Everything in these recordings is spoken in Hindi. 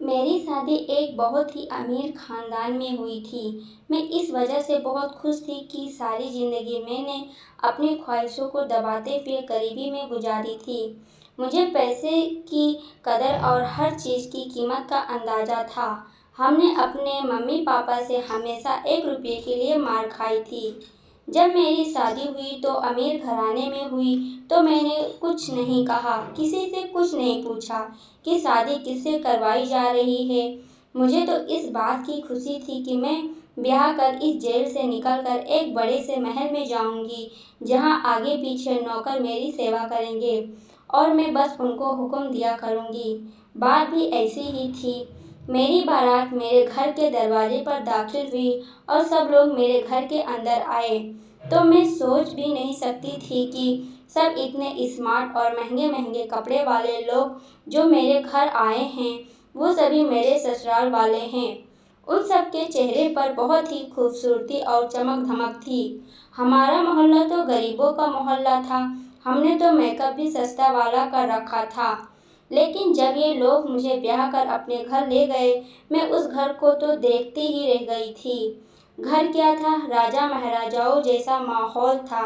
मेरी शादी एक बहुत ही अमीर ख़ानदान में हुई थी। मैं इस वजह से बहुत खुश थी कि सारी ज़िंदगी मैंने अपनी ख्वाहिशों को दबाते हुए गरीबी में गुजारी थी। मुझे पैसे की कदर और हर चीज़ की कीमत का अंदाज़ा था। हमने अपने मम्मी-पापा से हमेशा 1 रुपये के लिए मार खाई थी। जब मेरी शादी हुई तो अमीर घराने में हुई, तो मैंने कुछ नहीं कहा, किसी से कुछ नहीं पूछा कि शादी किससे करवाई जा रही है। मुझे तो इस बात की खुशी थी कि मैं ब्याह कर इस जेल से निकलकर एक बड़े से महल में जाऊंगी, जहां आगे-पीछे नौकर मेरी सेवा करेंगे और मैं बस उनको हुक्म दिया करूंगी। बात भी ऐसी ही थी। मेरी बारात मेरे घर के दरवाजे पर दाखिल हुई और सब लोग मेरे घर के अंदर आए, तो मैं सोच भी नहीं सकती थी कि सब इतने स्मार्ट और महंगे-महंगे कपड़े वाले लोग जो मेरे घर आए हैं, वो सभी मेरे ससुराल वाले हैं। उन सब के चेहरे पर बहुत ही खूबसूरती और चमक-धमक थी। हमारा मोहल्ला तो गरीबों का मोहल्ला था। हमने तो मेकअप भी सस्ता वाला कर रखा था। लेकिन जब ये लोग मुझे ब्याह कर अपने घर ले गए, मैं उस घर को तो देखती ही रह गई थी। घर क्या था, राजा महाराजाओं जैसा माहौल था।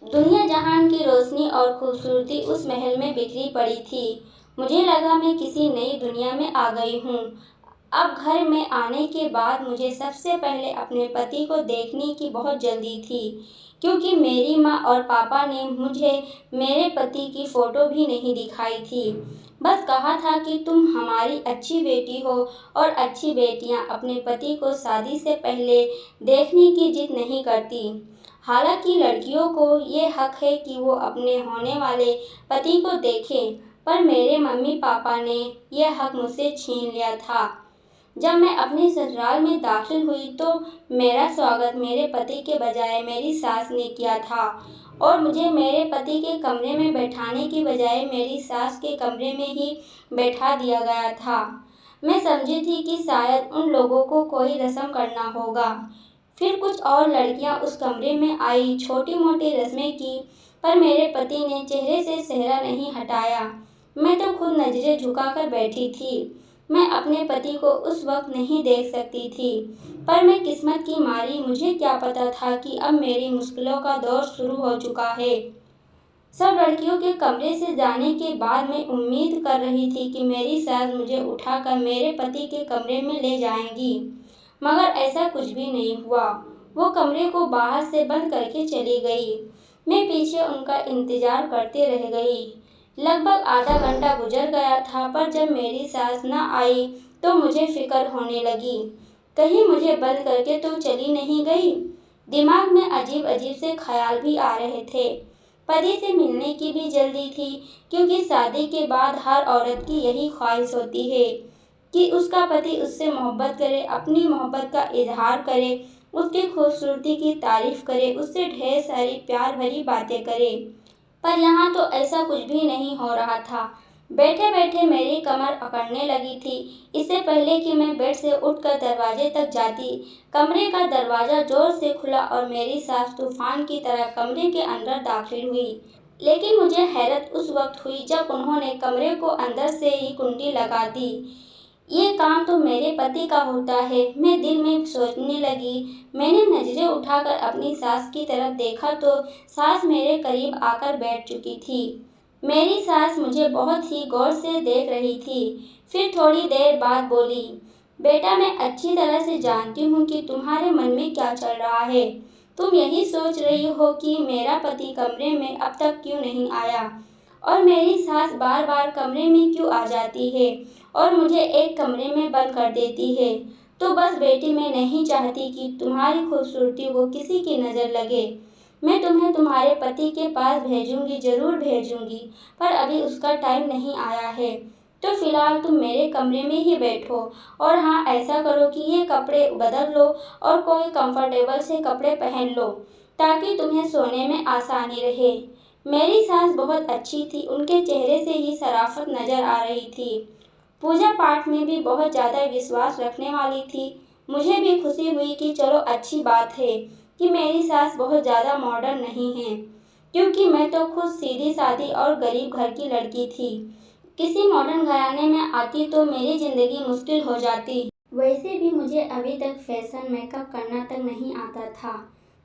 दुनिया जहान की रोशनी और खूबसूरती उस महल में बिखरी पड़ी थी। मुझे लगा मैं किसी नई दुनिया में आ गई हूँ। अब घर में आने के बाद मुझे सबसे पहले अपने पति को देखने की बहुत जल्दी थी, क्योंकि मेरी माँ और पापा ने मुझे मेरे पति की फ़ोटो भी नहीं दिखाई थी। बस कहा था कि तुम हमारी अच्छी बेटी हो और अच्छी बेटियाँ अपने पति को शादी से पहले देखने की जिद नहीं करती। हालांकि लड़कियों को ये हक है कि वो अपने होने वाले पति को देखें, पर मेरे मम्मी-पापा ने यह हक मुझसे छीन लिया था। जब मैं अपने ससुराल में दाखिल हुई तो मेरा स्वागत मेरे पति के बजाय मेरी सास ने किया था और मुझे मेरे पति के कमरे में बैठाने की बजाय मेरी सास के कमरे में ही बैठा दिया गया था। मैं समझी थी कि शायद उन लोगों को कोई रस्म करना होगा। फिर कुछ और लड़कियां उस कमरे में आई, छोटी-मोटी रस्में की, पर मेरे पति ने चेहरे से सेहरा नहीं हटाया। मैं तो खुद नजरें झुकाकर बैठी थी। मैं अपने पति को उस वक्त नहीं देख सकती थी, पर मैं किस्मत की मारी, मुझे क्या पता था कि अब मेरी मुश्किलों का दौर शुरू हो चुका है। सब लड़कियों के कमरे से जाने के बाद मैं उम्मीद कर रही थी कि मेरी सास मुझे उठाकर मेरे पति के कमरे में ले जाएंगी, मगर ऐसा कुछ भी नहीं हुआ। वो कमरे को बाहर से बंद करके चली गई। मैं पीछे उनका इंतजार करते रह गई। लगभग आधा घंटा गुजर गया था, पर जब मेरी सास न आई तो मुझे फिक्र होने लगी। कहीं मुझे बंद करके तो चली नहीं गई। दिमाग में अजीब-अजीब से ख्याल भी आ रहे थे। पति से मिलने की भी जल्दी थी, क्योंकि शादी के बाद हर औरत की यही ख्वाहिश होती है कि उसका पति उससे मोहब्बत करे, अपनी मोहब्बत का इजहार करे, उसकी खूबसूरती की तारीफ करे, उससे ढेर सारी प्यार भरी बातें करे। पर यहाँ तो ऐसा कुछ भी नहीं हो रहा था। बैठे-बैठे मेरी कमर अकड़ने लगी थी। इससे पहले कि मैं बेड से उठकर दरवाजे तक जाती, कमरे का दरवाज़ा ज़ोर से खुला और मेरी सास तूफान की तरह कमरे के अंदर दाखिल हुई। लेकिन मुझे हैरत उस वक्त हुई जब उन्होंने कमरे को अंदर से ही कुंडी लगा दी। ये काम तो मेरे पति का होता है, मैं दिल में सोचने लगी। मैंने नजरें उठाकर अपनी सास की तरफ देखा तो सास मेरे करीब आकर बैठ चुकी थी। मेरी सास मुझे बहुत ही गौर से देख रही थी। फिर थोड़ी देर बाद बोली, बेटा, मैं अच्छी तरह से जानती हूँ कि तुम्हारे मन में क्या चल रहा है। तुम यही सोच रही हो कि मेरा पति कमरे में अब तक क्यों नहीं आया और मेरी सास बार-बार कमरे में क्यों आ जाती है और मुझे एक कमरे में बंद कर देती है। तो बस बेटी, मैं नहीं चाहती कि तुम्हारी खूबसूरती को किसी की नज़र लगे। मैं तुम्हें तुम्हारे पति के पास भेजूंगी, ज़रूर भेजूंगी, पर अभी उसका टाइम नहीं आया है। तो फिलहाल तुम मेरे कमरे में ही बैठो और हाँ, ऐसा करो कि ये कपड़े बदल लो और कोई कंफर्टेबल से कपड़े पहन लो, ताकि तुम्हें सोने में आसानी रहे। मेरी सास बहुत अच्छी थी, उनके चेहरे से ही शराफत नज़र आ रही थी। पूजा पाठ में भी बहुत ज़्यादा विश्वास रखने वाली थी। मुझे भी खुशी हुई कि चलो, अच्छी बात है कि मेरी सास बहुत ज़्यादा मॉडर्न नहीं है, क्योंकि मैं तो खुद सीधी-सादी और गरीब घर की लड़की थी। किसी मॉडर्न घराने में आती तो मेरी ज़िंदगी मुश्किल हो जाती। वैसे भी मुझे अभी तक फैशन मेकअप करना तक नहीं आता था।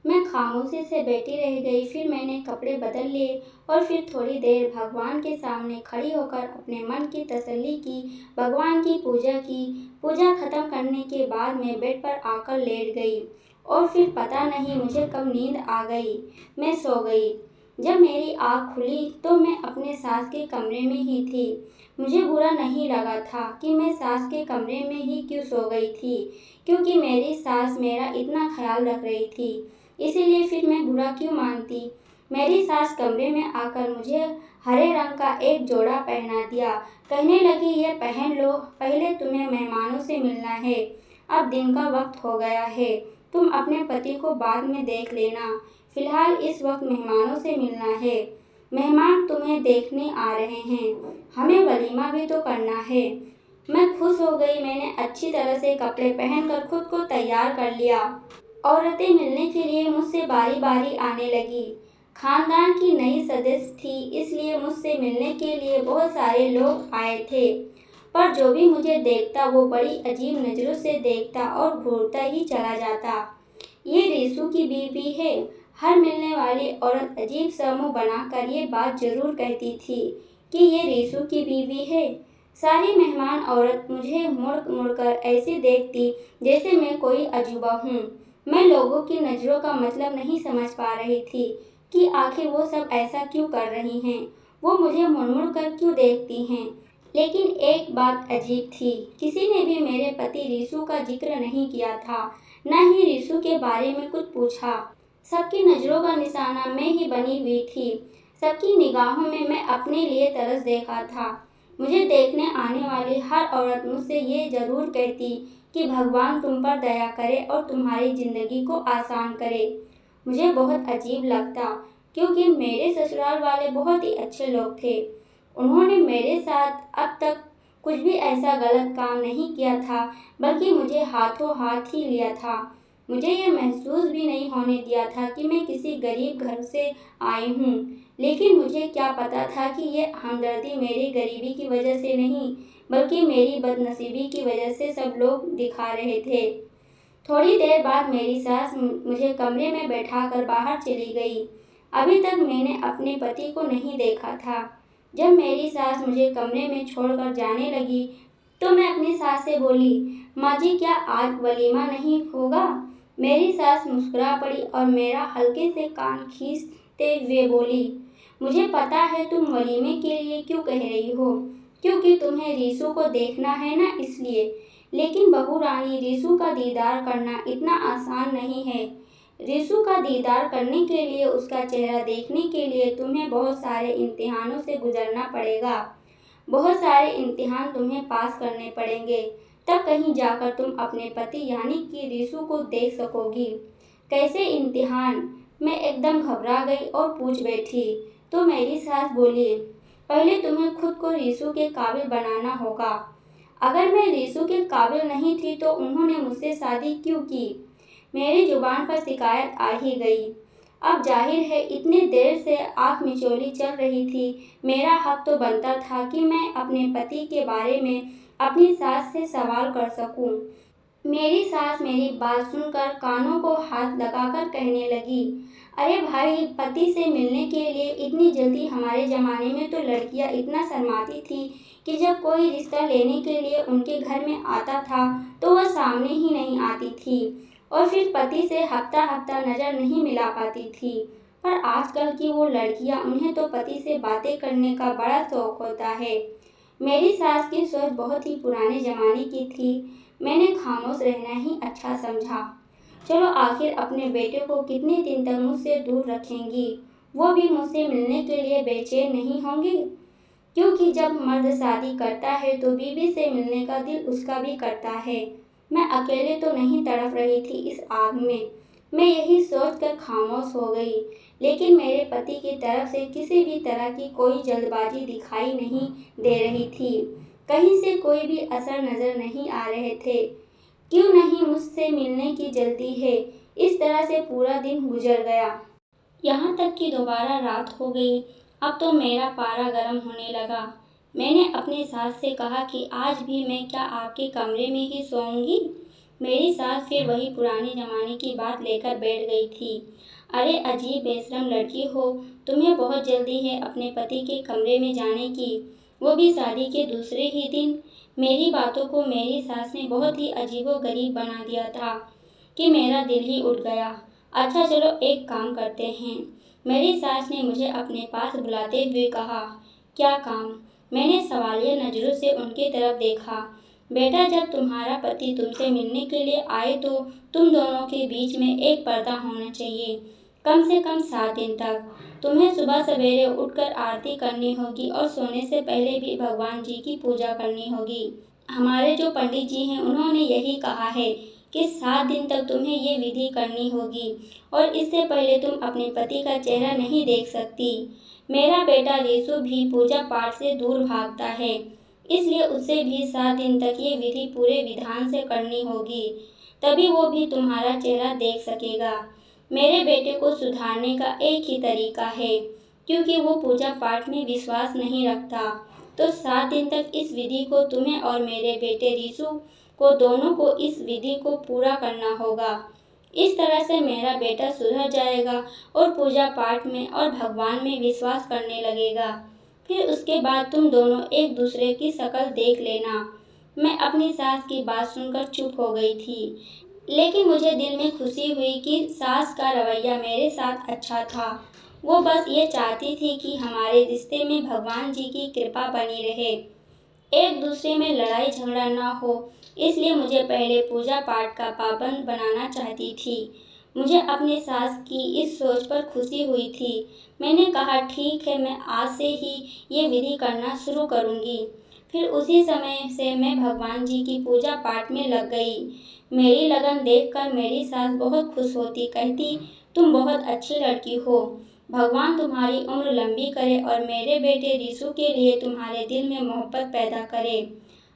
मैं खामोशी से बैठी रह गई, फिर मैंने कपड़े बदल लिए और फिर थोड़ी देर भगवान के सामने खड़ी होकर अपने मन की तसल्ली की, भगवान की पूजा की। पूजा खत्म करने के बाद मैं बेड पर आकर लेट गई और फिर पता नहीं मुझे कब नींद आ गई। मैं सो गई। जब मेरी आँख खुली तो मैं अपने सास के कमरे में ही थी। मुझे बुरा नहीं लगा था कि मैं सास के कमरे में ही क्यों सो गई थी, क्योंकि मेरी सास मेरा इतना ख्याल रख रही थी, इसीलिए फिर मैं बुरा क्यों मानती। मेरी सास कमरे में आकर मुझे हरे रंग का एक जोड़ा पहना दिया। कहने लगी, ये पहन लो, पहले तुम्हें मेहमानों से मिलना है। अब दिन का वक्त हो गया है, तुम अपने पति को बाद में देख लेना, फिलहाल इस वक्त मेहमानों से मिलना है। मेहमान तुम्हें देखने आ रहे हैं, हमें वलीमा भी तो करना है। मैं खुश हो गई। मैंने अच्छी तरह से कपड़े पहनकर खुद को तैयार कर लिया। औरतें मिलने के लिए मुझसे बारी बारी आने लगी। खानदान की नई सदस्य थी, इसलिए मुझसे मिलने के लिए बहुत सारे लोग आए थे। पर जो भी मुझे देखता वो बड़ी अजीब नज़रों से देखता और घूरता ही चला जाता। ये रीसू की बीवी है। हर मिलने वाली औरत अजीब सा मुंह बनाकर ये बात जरूर कहती थी कि ये रीसू की बीवी है। सारी मेहमान औरत मुझे मुड़ मुड़कर ऐसे देखती जैसे मैं कोई अजूबा हूँ। मैं लोगों की नज़रों का मतलब नहीं समझ पा रही थी कि आखिर वो सब ऐसा क्यों कर रही हैं। वो मुझे मुड़ मुड़ कर क्यों देखती हैं। लेकिन एक बात अजीब थी, किसी ने भी मेरे पति रीसू का जिक्र नहीं किया था, न ही रीसू के बारे में कुछ पूछा। सबकी नज़रों का निशाना मैं ही बनी हुई थी। सबकी निगाहों में मैं अपने लिए तरस देखा था। मुझे देखने आने वाली हर औरत मुझसे ये जरूर कहती कि भगवान तुम पर दया करे और तुम्हारी ज़िंदगी को आसान करे। मुझे बहुत अजीब लगता, क्योंकि मेरे ससुराल वाले बहुत ही अच्छे लोग थे। उन्होंने मेरे साथ अब तक कुछ भी ऐसा गलत काम नहीं किया था, बल्कि मुझे हाथों हाथ ही लिया था। मुझे ये महसूस भी नहीं होने दिया था कि मैं किसी गरीब घर से आई हूँ। लेकिन मुझे क्या पता था कि ये हमदर्दी मेरी गरीबी की वजह से नहीं, बल्कि मेरी बदनसीबी की वजह से सब लोग दिखा रहे थे। थोड़ी देर बाद मेरी सास मुझे कमरे में बैठाकर बाहर चली गई। अभी तक मैंने अपने पति को नहीं देखा था। जब मेरी सास मुझे कमरे में छोड़कर जाने लगी तो मैं अपनी सास से बोली, माँ जी क्या आज वलीमा नहीं होगा। मेरी सास मुस्कुरा पड़ी और मेरा हल्के से कान खींचते हुए बोली, मुझे पता है तुम वलीमे के लिए क्यों कह रही हो, क्योंकि तुम्हें रीसू को देखना है ना, इसलिए। लेकिन बहू रानी, रीसू का दीदार करना इतना आसान नहीं है। रीसू का दीदार करने के लिए, उसका चेहरा देखने के लिए तुम्हें बहुत सारे इम्तिहानों से गुजरना पड़ेगा। बहुत सारे इम्तिहान तुम्हें पास करने पड़ेंगे, तब कहीं जाकर तुम अपने पति यानी कि रीसू को देख सकोगी। कैसे इम्तिहान? मैं एकदम घबरा गई और पूछ बैठी। तो मेरी सास बोली, पहले तुम्हें खुद को रीसू के काबिल बनाना होगा। अगर मैं रीसू के काबिल नहीं थी तो उन्होंने मुझसे शादी क्यों की। मेरी जुबान पर शिकायत आ ही गई। अब जाहिर है इतनी देर से आँख मिचौली चल रही थी। मेरा हक तो बनता था कि मैं अपने पति के बारे में अपनी सास से सवाल कर सकूं। मेरी सास मेरी बात सुनकर कानों को हाथ लगाकर कहने लगी, अरे भाई, पति से मिलने के लिए इतनी जल्दी? हमारे ज़माने में तो लड़कियां इतना शर्माती थी कि जब कोई रिश्ता लेने के लिए उनके घर में आता था तो वह सामने ही नहीं आती थी और फिर पति से हफ्ता हफ्ता नज़र नहीं मिला पाती थी। पर आजकल की वो लड़कियां, उन्हें तो पति से बातें करने का बड़ा शौक होता है। मेरी सास की सोच बहुत ही पुराने ज़माने की थी। मैंने खामोश रहना ही अच्छा समझा। चलो, आखिर अपने बेटे को कितने दिन तक मुझसे दूर रखेंगी। वो भी मुझसे मिलने के लिए बेचैन नहीं होंगी, क्योंकि जब मर्द शादी करता है तो बीवी से मिलने का दिल उसका भी करता है। मैं अकेले तो नहीं तड़प रही थी इस आग में। मैं यही सोचकर खामोश हो गई। लेकिन मेरे पति की तरफ से किसी भी तरह की कोई जल्दबाजी दिखाई नहीं दे रही थी। कहीं से कोई भी असर नजर नहीं आ रहे थे। क्यों नहीं मुझसे मिलने की जल्दी है। इस तरह से पूरा दिन गुजर गया। यहाँ तक कि दोबारा रात हो गई। अब तो मेरा पारा गर्म होने लगा। मैंने अपनी सास से कहा कि आज भी मैं क्या आपके कमरे में ही सोऊंगी। मेरी सास फिर वही पुराने जमाने की बात लेकर बैठ गई थी। अरे अजीब बेशरम लड़की हो, तुम्हें बहुत जल्दी है अपने पति के कमरे में जाने की, वो भी शादी के दूसरे ही दिन। मेरी बातों को मेरी सास ने बहुत ही अजीबोगरीब बना दिया था कि मेरा दिल ही उठ गया। अच्छा चलो एक काम करते हैं, मेरी सास ने मुझे अपने पास बुलाते हुए कहा। क्या काम? मैंने सवालिया नज़रों से उनकी तरफ देखा। बेटा, जब तुम्हारा पति तुमसे मिलने के लिए आए तो तुम दोनों के बीच में एक पर्दा होना चाहिए, कम से कम 7 दिन तक। तुम्हें सुबह सवेरे उठकर आरती करनी होगी और सोने से पहले भी भगवान जी की पूजा करनी होगी। हमारे जो पंडित जी हैं उन्होंने यही कहा है कि 7 दिन तक तुम्हें ये विधि करनी होगी और इससे पहले तुम अपने पति का चेहरा नहीं देख सकती। मेरा बेटा रीशु भी पूजा पाठ से दूर भागता है, इसलिए उसे भी 7 दिन तक ये विधि पूरे विधान से करनी होगी, तभी वो भी तुम्हारा चेहरा देख सकेगा। मेरे बेटे को सुधारने का एक ही तरीका है, क्योंकि वो पूजा पाठ में विश्वास नहीं रखता। तो 7 दिन तक इस विधि को तुम्हें और मेरे बेटे रीशु को दोनों को इस विधि को पूरा करना होगा। इस तरह से मेरा बेटा सुधर जाएगा और पूजा पाठ में और भगवान में विश्वास करने लगेगा। फिर उसके बाद तुम दोनों एक दूसरे की शक्ल देख लेना। मैं अपनी सास की बात सुनकर चुप हो गई थी, लेकिन मुझे दिल में खुशी हुई कि सास का रवैया मेरे साथ अच्छा था। वो बस ये चाहती थी कि हमारे रिश्ते में भगवान जी की कृपा बनी रहे, एक दूसरे में लड़ाई झगड़ा ना हो, इसलिए मुझे पहले पूजा पाठ का पाबंद बनाना चाहती थी। मुझे अपनी सास की इस सोच पर खुशी हुई थी। मैंने कहा ठीक है, मैं आज से ही ये विधि करना शुरू करूँगी। फिर उसी समय से मैं भगवान जी की पूजा पाठ में लग गई। मेरी लगन देखकर मेरी सास बहुत खुश होती, कहती तुम बहुत अच्छी लड़की हो, भगवान तुम्हारी उम्र लंबी करे और मेरे बेटे रीशु के लिए तुम्हारे दिल में मोहब्बत पैदा करे।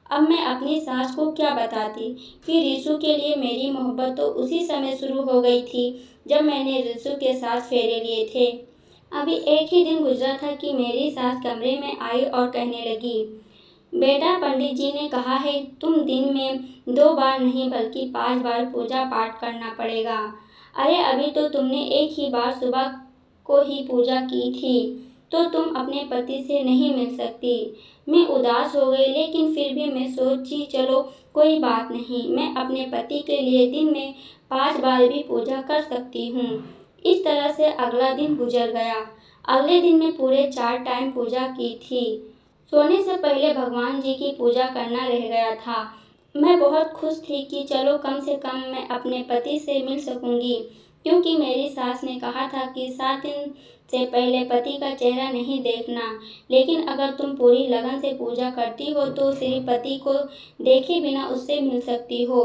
अब मैं अपनी सास को क्या बताती कि रीशु के लिए मेरी मोहब्बत तो उसी समय शुरू हो गई थी जब मैंने रीशु के साथ फेरे लिए थे। अभी एक ही दिन गुजरा था कि मेरी सास कमरे में आई और कहने लगी, बेटा पंडित जी ने कहा है तुम दिन में 2 बार नहीं बल्कि 5 बार पूजा पाठ करना पड़ेगा। अरे अभी तो तुमने एक ही बार सुबह को ही पूजा की थी, तो तुम अपने पति से नहीं मिल सकती। मैं उदास हो गई, लेकिन फिर भी मैं सोची चलो कोई बात नहीं, मैं अपने पति के लिए दिन में 5 बार भी पूजा कर सकती हूँ। इस तरह से अगला दिन गुजर गया। अगले दिन मैं पूरे 4 टाइम पूजा की थी। सोने से पहले भगवान जी की पूजा करना रह गया था। मैं बहुत खुश थी कि चलो कम से कम मैं अपने पति से मिल सकूंगी, क्योंकि मेरी सास ने कहा था कि 7 दिन से पहले पति का चेहरा नहीं देखना, लेकिन अगर तुम पूरी लगन से पूजा करती हो तो सिर्फ पति को देखे बिना उससे मिल सकती हो।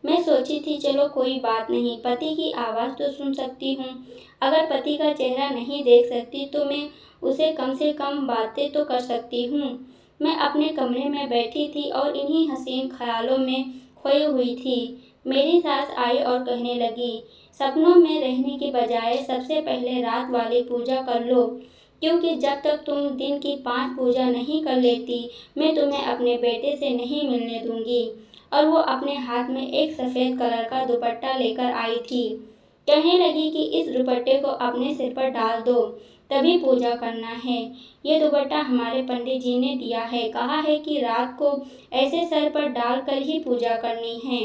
मैं सोची थी चलो कोई बात नहीं, पति की आवाज़ तो सुन सकती हूँ। अगर पति का चेहरा नहीं देख सकती तो मैं उसे कम से कम बातें तो कर सकती हूँ। मैं अपने कमरे में बैठी थी और इन्हीं हसीन ख्यालों में खोई हुई थी। मेरी सास आई और कहने लगी, सपनों में रहने के बजाय सबसे पहले रात वाली पूजा कर लो, क्योंकि जब तक तुम दिन की 5 पूजा नहीं कर लेती मैं तुम्हें अपने बेटे से नहीं मिलने दूंगी। और वो अपने हाथ में एक सफ़ेद कलर का दुपट्टा लेकर आई थी। कहने लगी कि इस दुपट्टे को अपने सिर पर डाल दो, तभी पूजा करना है। ये दुपट्टा हमारे पंडित जी ने दिया है, कहा है कि रात को ऐसे सर पर डालकर ही पूजा करनी है।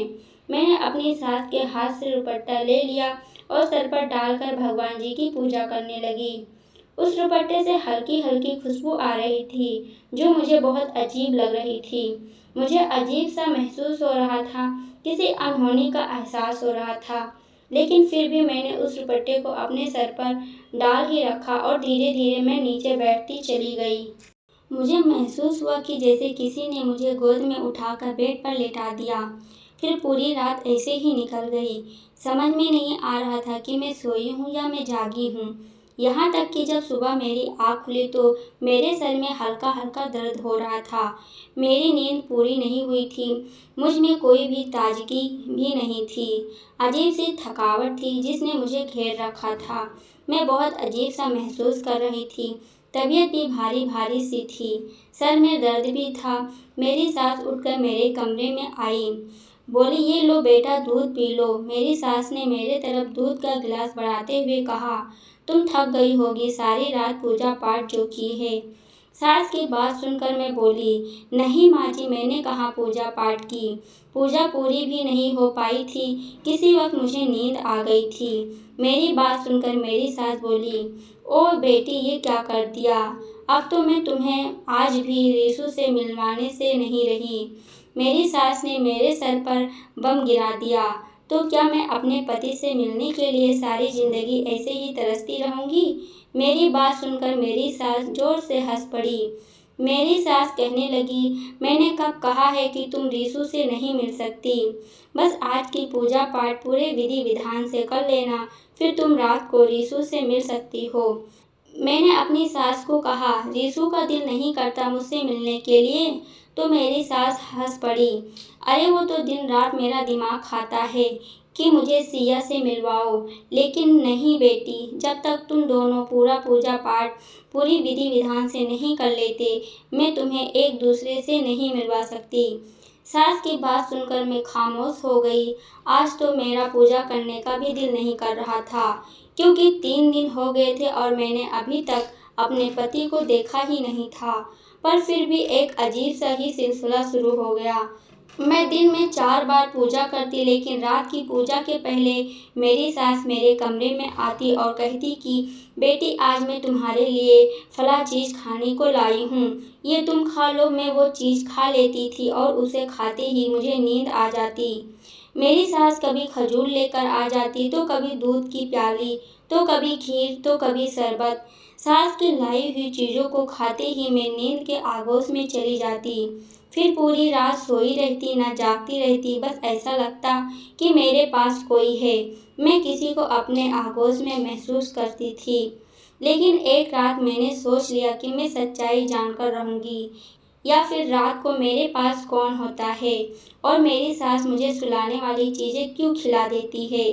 मैंने अपनी सास के हाथ से दुपट्टा ले लिया और सर पर डालकर भगवान जी की पूजा करने लगी। उस दुपट्टे से हल्की हल्की खुशबू आ रही थी, जो मुझे बहुत अजीब लग रही थी। मुझे अजीब सा महसूस हो रहा था, किसी अनहोनी का एहसास हो रहा था, लेकिन फिर भी मैंने उस दुपट्टे को अपने सर पर डाल ही रखा और धीरे धीरे मैं नीचे बैठती चली गई। मुझे महसूस हुआ कि जैसे किसी ने मुझे गोद में उठाकर बेड पर लेटा दिया। फिर पूरी रात ऐसे ही निकल गई। समझ में नहीं आ रहा था कि मैं सोई हूँ या मैं जागी हूँ। यहाँ तक कि जब सुबह मेरी आँख खुली तो मेरे सर में हल्का हल्का दर्द हो रहा था। मेरी नींद पूरी नहीं हुई थी। मुझ में कोई भी ताजगी भी नहीं थी। अजीब सी थकावट थी जिसने मुझे घेर रखा था। मैं बहुत अजीब सा महसूस कर रही थी। तबीयत भी भारी भारी सी थी, सर में दर्द भी था। मेरी सास उठकर मेरे कमरे में आई, बोली, ये लो बेटा, दूध पी लो। मेरी सास ने मेरे तरफ दूध का गिलास बढ़ाते हुए कहा, तुम थक गई होगी, सारी रात पूजा पाठ जो की है। सास की बात सुनकर मैं बोली, नहीं माँ जी, मैंने कहाँ पूजा पाठ की। पूजा पूरी भी नहीं हो पाई थी, किसी वक्त मुझे नींद आ गई थी। मेरी बात सुनकर मेरी सास बोली, ओ बेटी, ये क्या कर दिया। अब तो मैं तुम्हें आज भी रीसू से मिलवाने से नहीं रही। मेरी सास ने मेरे सर पर बम गिरा दिया। तो क्या मैं अपने पति से मिलने के लिए सारी जिंदगी ऐसे ही तरसती रहूंगी। मेरी बात सुनकर मेरी सास जोर से हंस पड़ी। मेरी सास कहने लगी, मैंने कब कहा है कि तुम रीसू से नहीं मिल सकती। बस आज की पूजा पाठ पूरे विधि विधान से कर लेना, फिर तुम रात को रीसू से मिल सकती हो। मैंने अपनी सास को कहा, रीसू का दिल नहीं करता मुझसे मिलने के लिए। तो मेरी सास हंस पड़ी, अरे वो तो दिन रात मेरा दिमाग खाता है कि मुझे सिया से मिलवाओ। लेकिन नहीं बेटी, जब तक तुम दोनों पूरा पूजा पाठ पूरी विधि विधान से नहीं कर लेते, मैं तुम्हें एक दूसरे से नहीं मिलवा सकती। सास की बात सुनकर मैं खामोश हो गई। आज तो मेरा पूजा करने का भी दिल नहीं कर रहा था, क्योंकि 3 दिन हो गए थे और मैंने अभी तक अपने पति को देखा ही नहीं था। पर फिर भी एक अजीब सा ही सिलसिला शुरू हो गया। मैं दिन में 4 बार पूजा करती, लेकिन रात की पूजा के पहले मेरी सास मेरे कमरे में आती और कहती कि बेटी, आज मैं तुम्हारे लिए फला चीज़ खाने को लाई हूँ, ये तुम खा लो। मैं वो चीज़ खा लेती थी और उसे खाते ही मुझे नींद आ जाती। मेरी सास कभी खजूर लेकर आ जाती, तो कभी दूध की प्याली, तो कभी खीर, तो कभी शरबत। सास की लाई हुई चीज़ों को खाते ही मैं नींद के आगोश में चली जाती। फिर पूरी रात सोई रहती, न जागती रहती। बस ऐसा लगता कि मेरे पास कोई है, मैं किसी को अपने आगोश में महसूस करती थी। लेकिन एक रात मैंने सोच लिया कि मैं सच्चाई जानकर रहूंगी, या फिर रात को मेरे पास कौन होता है और मेरी सास मुझे सुलाने वाली चीज़ें क्यों खिला देती है।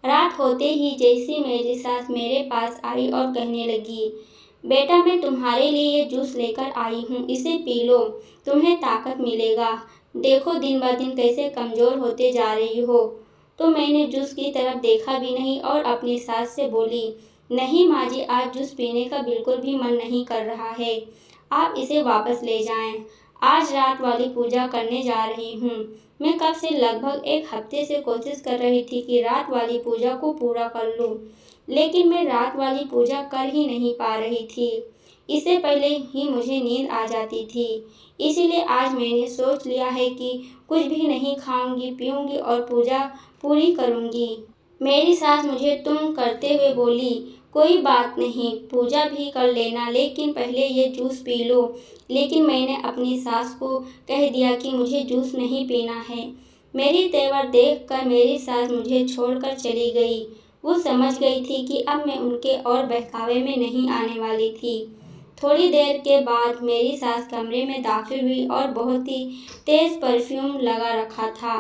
रात होते ही जैसी मेरी सास मेरे पास आई और कहने लगी, बेटा, मैं तुम्हारे लिए ये जूस लेकर आई हूँ, इसे पी लो, तुम्हें ताकत मिलेगा। देखो दिन ब दिन कैसे कमज़ोर होते जा रही हो। तो मैंने जूस की तरफ देखा भी नहीं और अपनी सास से बोली, नहीं माँ जी, आज जूस पीने का बिल्कुल भी मन नहीं कर रहा है, आप इसे वापस ले जाएं। आज रात वाली पूजा करने जा रही हूँ। मैं कब से लगभग 1 हफ्ते से कोशिश कर रही थी कि रात वाली पूजा को पूरा कर लूँ, लेकिन मैं रात वाली पूजा कर ही नहीं पा रही थी। इससे पहले ही मुझे नींद आ जाती थी। इसीलिए आज मैंने सोच लिया है कि कुछ भी नहीं खाऊंगी, पीऊंगी और पूजा पूरी करूंगी। मेरी सास मुझे तुम करते हुए बोली, कोई बात नहीं, पूजा भी कर लेना, लेकिन पहले ये जूस पी लो। लेकिन मैंने अपनी सास को कह दिया कि मुझे जूस नहीं पीना है। मेरी तेवर देखकर मेरी सास मुझे छोड़कर चली गई। वो समझ गई थी कि अब मैं उनके और बहकावे में नहीं आने वाली थी। थोड़ी देर के बाद मेरी सास कमरे में दाखिल हुई और बहुत ही तेज़ परफ्यूम लगा रखा था।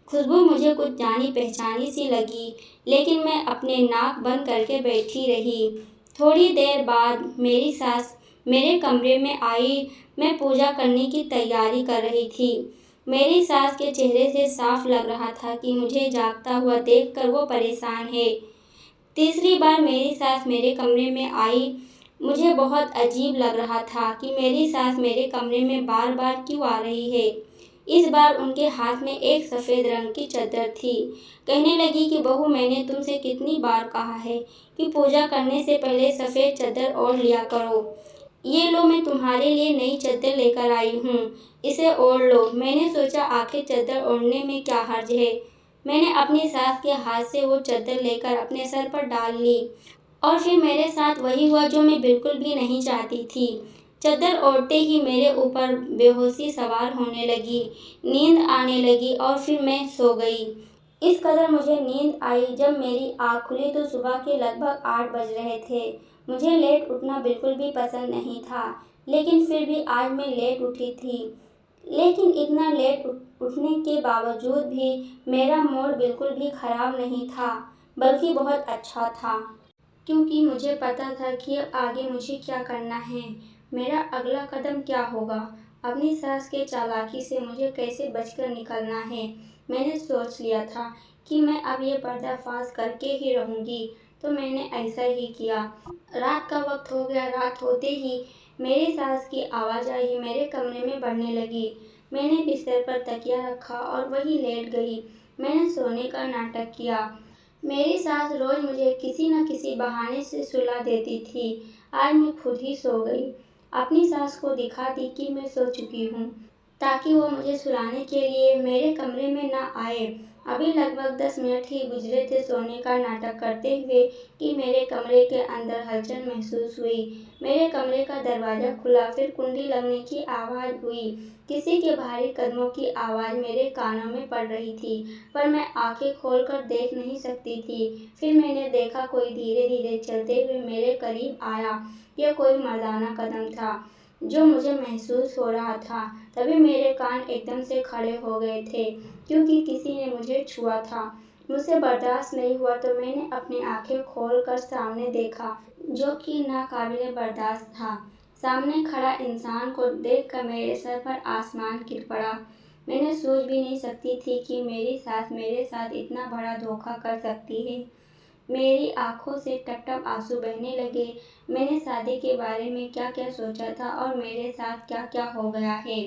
खुशबू मुझे कुछ जानी पहचानी सी लगी, लेकिन मैं अपने नाक बंद करके बैठी रही। थोड़ी देर बाद मेरी सास मेरे कमरे में आई। मैं पूजा करने की तैयारी कर रही थी। मेरी सास के चेहरे से साफ लग रहा था कि मुझे जागता हुआ देखकर वो परेशान है। तीसरी बार मेरी सास मेरे कमरे में आई। मुझे बहुत अजीब लग रहा था कि मेरी सास मेरे कमरे में बार बार क्यों आ रही है। इस बार उनके हाथ में एक सफ़ेद रंग की चद्दर थी। कहने लगी कि बहू, मैंने तुमसे कितनी बार कहा है कि पूजा करने से पहले सफ़ेद चद्दर ओढ़ लिया करो। ये लो, मैं तुम्हारे लिए नई चद्दर लेकर आई हूँ, इसे ओढ़ लो। मैंने सोचा आखिर चद्दर ओढ़ने में क्या हर्ज है। मैंने अपनी सास के हाथ से वो चद्दर लेकर अपने सर पर डाल ली और फिर मेरे साथ वही हुआ जो मैं बिल्कुल भी नहीं चाहती थी। चद्दर ओढ़ते ही मेरे ऊपर बेहोशी सवार होने लगी, नींद आने लगी और फिर मैं सो गई। इस कदर मुझे नींद आई, जब मेरी आँख खुली तो सुबह के लगभग 8 बज रहे थे। मुझे लेट उठना बिल्कुल भी पसंद नहीं था, लेकिन फिर भी आज मैं लेट उठी थी। लेकिन इतना लेट उठने के बावजूद भी मेरा मूड बिल्कुल भी खराब नहीं था, बल्कि बहुत अच्छा था। क्योंकि मुझे पता था कि अब आगे मुझे क्या करना है। मेरा अगला कदम क्या होगा, अपनी सास के चालाकी से मुझे कैसे बचकर निकलना है। मैंने सोच लिया था कि मैं अब ये पर्दाफाश करके ही रहूँगी, तो मैंने ऐसा ही किया। रात का वक्त हो गया। रात होते ही मेरी सास की आवाजाही मेरे कमरे में बढ़ने लगी। मैंने बिस्तर पर तकिया रखा और वहीं लेट गई। मैंने सोने का नाटक किया। मेरी सास रोज मुझे किसी न किसी बहाने से सुला देती थी। आज मैं खुद ही सो गई। अपनी सास को दिखा दी कि मैं सो चुकी हूँ, ताकि वो मुझे सुलाने के लिए मेरे कमरे में न आए। अभी लगभग 10 मिनट ही गुजरे थे सोने का नाटक करते हुए कि मेरे कमरे के अंदर हलचल महसूस हुई। मेरे कमरे का दरवाज़ा खुला, फिर कुंडी लगने की आवाज़ हुई। किसी के भारी कदमों की आवाज़ मेरे कानों में पड़ रही थी, पर मैं आंखें खोलकर देख नहीं सकती थी। फिर मैंने देखा कोई धीरे-धीरे चलते हुए मेरे करीब आया। यह कोई मर्दाना कदम था, जो मुझे महसूस हो रहा था। तभी मेरे कान एकदम से खड़े हो गए थे, क्योंकि किसी ने मुझे छुआ था। मुझसे बर्दाश्त नहीं हुआ तो मैंने अपनी आंखें खोलकर सामने देखा, जो कि नाकाबिले बर्दाश्त था। सामने खड़ा इंसान को देखकर मेरे सर पर आसमान गिर पड़ा। मैंने सोच भी नहीं सकती थी कि मेरी सास मेरे साथ इतना बड़ा धोखा कर सकती है। मेरी आंखों से टप-टप आंसू बहने लगे। मैंने शादी के बारे में क्या-क्या सोचा था और मेरे साथ क्या-क्या हो गया है।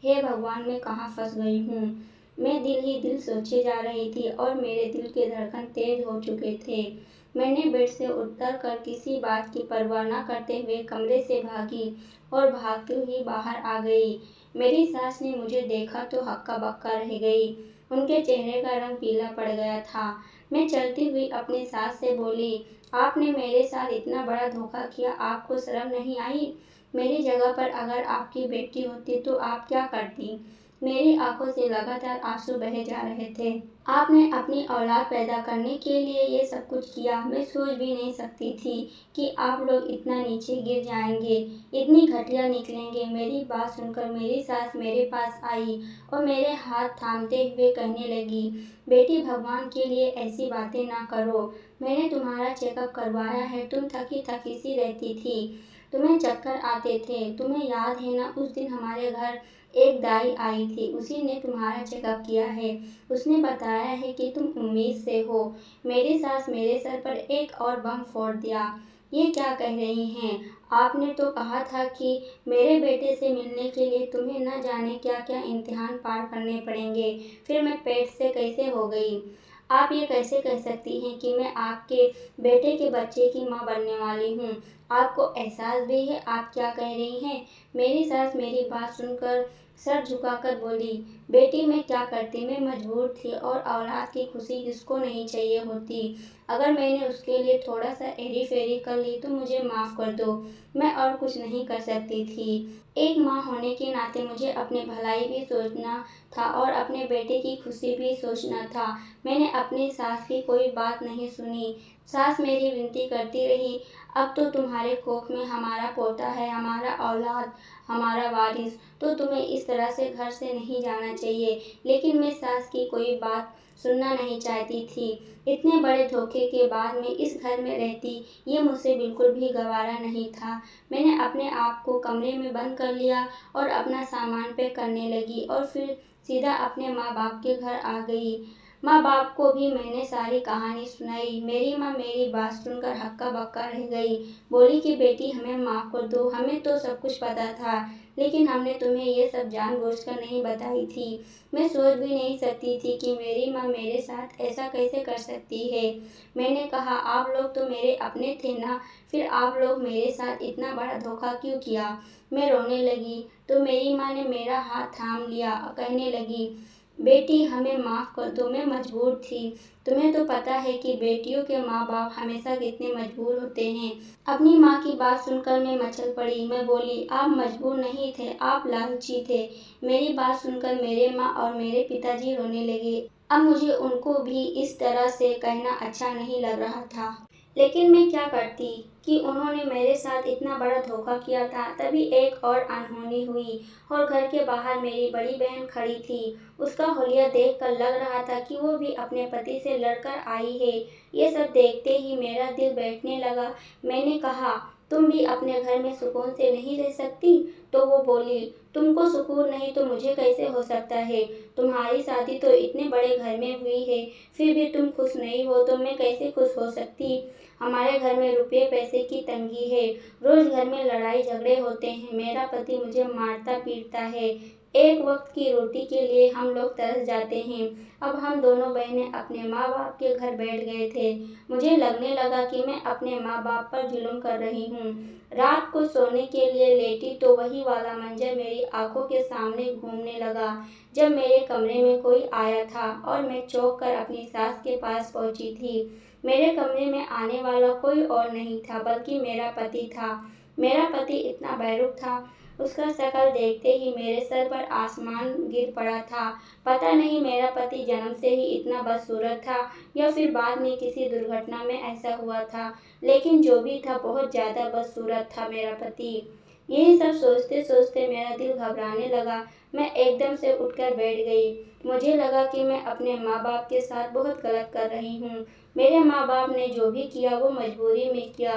हे भगवान, मैं कहाँ फंस गई हूँ। मैं दिल ही दिल सोचे जा रही थी और मेरे दिल के धड़कन तेज हो चुके थे। मैंने बेड से उतर कर किसी बात की परवाह न करते हुए कमरे से भागी और भागती हुई बाहर आ गई। मेरी सास ने मुझे देखा तो हक्का-बक्का रह गई। उनके चेहरे का रंग पीला पड़ गया था। मैं चलती हुई अपनी सास से बोली, आपने मेरे साथ इतना बड़ा धोखा किया, आपको शर्म नहीं आई? मेरी जगह पर अगर आपकी बेटी होती तो आप क्या करती? मेरी आंखों से लगातार आंसू बहे जा रहे थे। आपने अपनी औलाद पैदा करने के लिए ये सब कुछ किया। मैं सोच भी नहीं सकती थी कि आप लोग इतना नीचे गिर जाएंगे, इतनी घटिया निकलेंगे। मेरी बात सुनकर मेरी सास मेरे पास आई और मेरे हाथ थामते हुए कहने लगी, बेटी, भगवान के लिए ऐसी बातें ना करो। मैंने तुम्हारा चेकअप करवाया है, तुम थकी-थकी सी रहती थी, तुम्हें चक्कर आते थे। तुम्हें याद है ना, उस दिन हमारे घर एक दाई आई थी, उसी ने तुम्हारा चेकअप किया है। उसने बताया है कि तुम उम्मीद से हो। मेरी सास मेरे सर पर एक और बम फोड़ दिया। ये क्या कह रही हैं? आपने तो कहा था कि मेरे बेटे से मिलने के लिए तुम्हें न जाने क्या-क्या इम्तिहान पार करने पड़ेंगे। फिर मैं पेट से कैसे हो गई? आप ये कैसे कह सकती हैं कि मैं आपके बेटे के बच्चे की माँ बनने वाली हूँ? आपको एहसास भी है आप क्या कह रही हैं? मेरी सास मेरी बात सुनकर सर झुकाकर बोली, बेटी, मैं क्या करती, मैं मजबूर थी और औलाद की खुशी किसको नहीं चाहिए होती। अगर मैंने उसके लिए थोड़ा सा एरी-फेरी कर ली तो मुझे माफ़ कर दो। मैं और कुछ नहीं कर सकती थी। एक माँ होने के नाते मुझे अपनी भलाई भी सोचना था और अपने बेटे की खुशी भी सोचना था। मैंने अपनी सास की कोई बात नहीं सुनी। सास मेरी विनती करती रही, अब तो तुम्हारे कोख में हमारा पोता है, हमारा औलाद, हमारा वारिस, तो तुम्हें इस तरह से घर से नहीं जाना चाहिए। लेकिन मैं सास की कोई बात सुनना नहीं चाहती थी। इतने बड़े धोखे के बाद मैं इस घर में रहती, ये मुझसे बिल्कुल भी गवारा नहीं था। मैंने अपने आप को कमरे में बंद कर लिया और अपना सामान पैक करने लगी और फिर सीधा अपने माँ बाप के घर आ गई। माँ बाप को भी मैंने सारी कहानी सुनाई। मेरी माँ मेरी बात सुनकर हक्का-बक्का रह गई। बोली कि बेटी, हमें माफ़ कर दो, हमें तो सब कुछ पता था, लेकिन हमने तुम्हें ये सब जानबूझकर नहीं बताई थी। मैं सोच भी नहीं सकती थी कि मेरी माँ मेरे साथ ऐसा कैसे कर सकती है। मैंने कहा, आप लोग तो मेरे अपने थे ना, फिर आप लोग मेरे साथ इतना बड़ा धोखा क्यों किया? मैं रोने लगी तो मेरी माँ ने मेरा हाथ थाम लिया, कहने लगी, बेटी, हमें माफ़ कर दो, मैं मजबूर थी। तुम्हें तो पता है कि बेटियों के माँ बाप हमेशा कितने मजबूर होते हैं। अपनी माँ की बात सुनकर मैं मचल पड़ी। मैं बोली, आप मजबूर नहीं थे, आप लालची थे। मेरी बात सुनकर मेरे माँ और मेरे पिताजी रोने लगे। अब मुझे उनको भी इस तरह से कहना अच्छा नहीं लग रहा था। लेकिन मैं क्या करती कि उन्होंने मेरे साथ इतना बड़ा धोखा किया था। तभी एक और अनहोनी हुई और घर के बाहर मेरी बड़ी बहन खड़ी थी। उसका हुलिया देखकर लग रहा था कि वो भी अपने पति से लड़कर आई है। ये सब देखते ही मेरा दिल बैठने लगा। मैंने कहा, तुम भी अपने घर में सुकून से नहीं रह सकती? तो वो बोली, तुमको सुकून नहीं तो मुझे कैसे हो सकता है? तुम्हारी शादी तो इतने बड़े घर में हुई है, फिर भी तुम खुश नहीं हो तो मैं कैसे खुश हो सकती? हमारे घर में रुपये पैसे की तंगी है, रोज घर में लड़ाई झगड़े होते हैं, मेरा पति मुझे मारता पीटता है, एक वक्त की रोटी के लिए हम लोग तरस जाते हैं। अब हम दोनों बहनें अपने माँ बाप के घर बैठ गए थे। मुझे लगने लगा कि मैं अपने माँ बाप पर जुल्म कर रही हूँ। रात को सोने के लिए लेटी तो वही वाला मंजर मेरी आंखों के सामने घूमने लगा। जब मेरे कमरे में कोई आया था और मैं चौंक कर अपनी सास के पास पहुंची थी। मेरे कमरे में आने वाला कोई और नहीं था बल्कि मेरा पति था। मेरा पति इतना बेरुख था, उसका शक्ल देखते ही मेरे सर पर आसमान गिर पड़ा था। पता नहीं मेरा पति जन्म से ही इतना बदसूरत था या फिर बाद में किसी दुर्घटना में ऐसा हुआ था, लेकिन जो भी था बहुत ज़्यादा बदसूरत था मेरा पति। यही सब सोचते सोचते मेरा दिल घबराने लगा। मैं एकदम से उठकर बैठ गई। मुझे लगा कि मैं अपने माँ बाप के साथ बहुत गलत कर रही हूँ। मेरे माँ बाप ने जो भी किया वो मजबूरी में किया,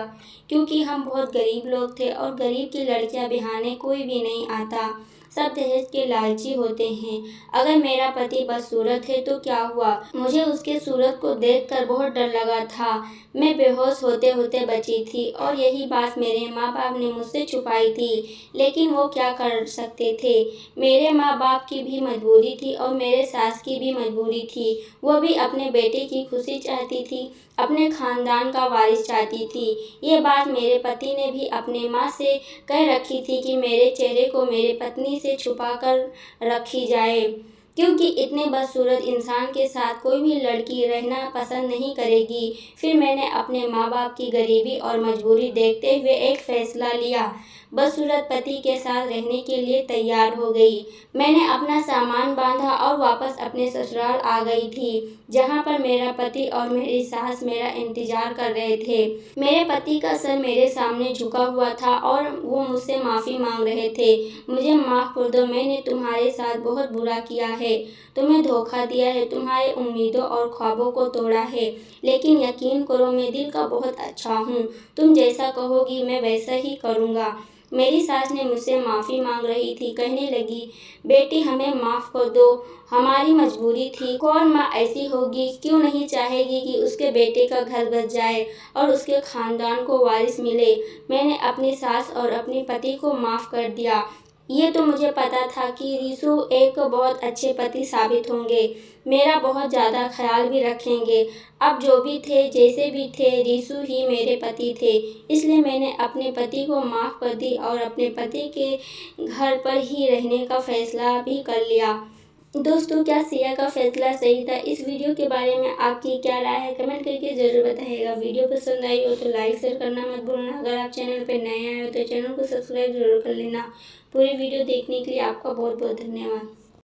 क्योंकि हम बहुत गरीब लोग थे और गरीब की लड़कियां बिहाने कोई भी नहीं आता। सब दहेज के लालची होते हैं। अगर मेरा पति बदसूरत है तो क्या हुआ, मुझे उसके सूरत को देखकर बहुत डर लगा था। मैं बेहोश होते होते बची थी और यही बात मेरे माँ बाप ने मुझसे छुपाई थी, लेकिन वो क्या कर सकते थे। मेरे माँ बाप की भी मजबूरी थी और मेरे सास की भी मजबूरी थी। वो भी अपने बेटे की खुशी चाहती थी, अपने खानदान का वारिस चाहती थी। ये बात मेरे पति ने भी अपने माँ से कह रखी थी कि मेरे चेहरे को मेरे पत्नी से छुपा कर रखी जाए, क्योंकि इतने बदसूरत इंसान के साथ कोई भी लड़की रहना पसंद नहीं करेगी। फिर मैंने अपने माँ बाप की गरीबी और मजबूरी देखते हुए एक फैसला लिया। बदसूरत पति के साथ रहने के लिए तैयार हो गई। मैंने अपना सामान बांधा और वापस अपने ससुराल आ गई थी, जहाँ पर मेरा पति और मेरी सास मेरा इंतजार कर रहे थे। मेरे पति का सर मेरे सामने झुका हुआ था और वो मुझसे माफ़ी मांग रहे थे। मुझे माफ़ कर दो, मैंने तुम्हारे साथ बहुत बुरा किया है, तुम्हें धोखा दिया है, तुम्हारे उम्मीदों और ख्वाबों को तोड़ा है, लेकिन यकीन करो मैं दिल का बहुत अच्छा हूँ। तुम जैसा कहोगी मैं वैसा ही करूँगा। मेरी सास ने मुझसे माफ़ी मांग रही थी, कहने लगी, बेटी हमें माफ़ कर दो, हमारी मजबूरी थी। कौन माँ ऐसी होगी, क्यों नहीं चाहेगी कि उसके बेटे का घर बस जाए और उसके खानदान को वारिस मिले। मैंने अपनी सास और अपने पति को माफ़ कर दिया। ये तो मुझे पता था कि रीशु एक बहुत अच्छे पति साबित होंगे, मेरा बहुत ज़्यादा ख्याल भी रखेंगे। अब जो भी थे जैसे भी थे, रीशु ही मेरे पति थे, इसलिए मैंने अपने पति को माफ़ कर दी और अपने पति के घर पर ही रहने का फैसला भी कर लिया। दोस्तों, क्या सिया का फैसला सही था? इस वीडियो के बारे में आपकी क्या राय है, कमेंट करके ज़रूर बताइएगा। वीडियो पसंद आई हो तो लाइक शेयर करना मत भूलना। अगर आप चैनल पर नए आए हो तो चैनल को सब्सक्राइब जरूर कर लेना। पूरी वीडियो देखने के लिए आपका बहुत बहुत धन्यवाद।